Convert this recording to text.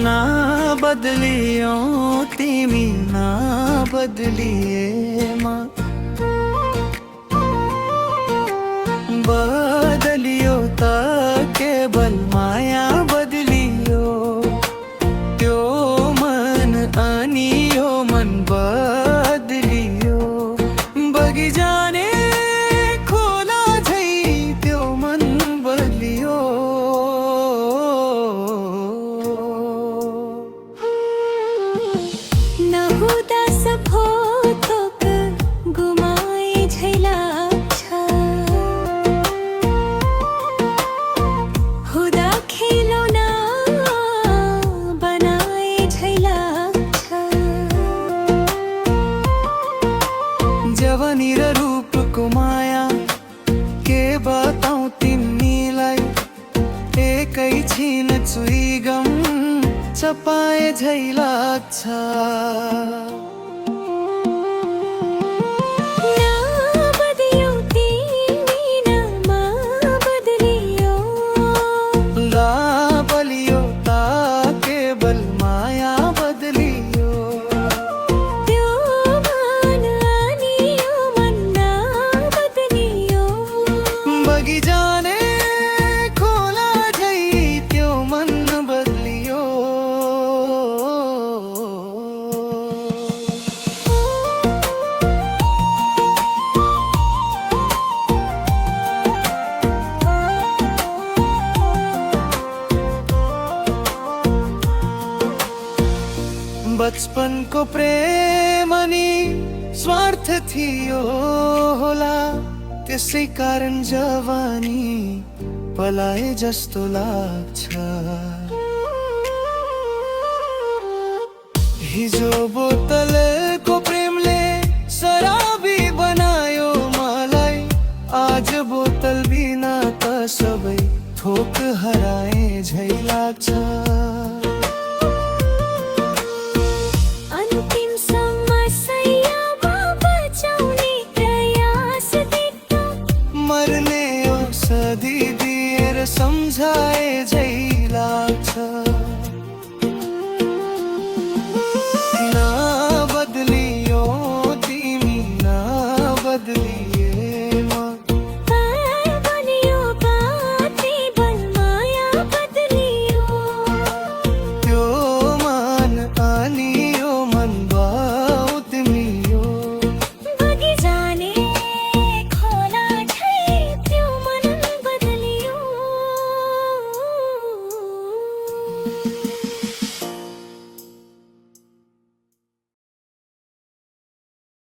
ना बदलियो तिमी ना बदलिएमा बदलियो त केवल माया बदलियो त्यो मन अनि यो मन बदलियो बगी जाने खोला झै त्यो मन बदलियो नहुँदा सब हो थोक गुमाए झै लाग्छ हुँदा खेलौना बनाए झै लाग्छ जवानी र रूपको माया के बताऊं तिमीलाई एकैछिन चुइगम चपाए झै लाग्छ बलियो ता केवल माया बदलियो त्यो मन अनि यो मन ना बदलियो बगी जाने खोला झै त्यो मन बदलियो बचपनको प्रेम अनि स्वार्थ थियो होला त्यसै कारण जवानी पलाए जस्तो लाग्छ हिजो बोतलको प्रेमले शराबी बनायो मलाई आज बोतल बिना त सबै थोक हराए झै लाग्छ मर्ने औषधि दिएर सम्झाए झै लाग्छ ना बदलियो तिमी ना बदलिएमा बनियो बाती बल माया बदलियो त्यो मन अनि यो मन बाउ तिमियो बगी जाने खोला झै त्यो मन बदलियो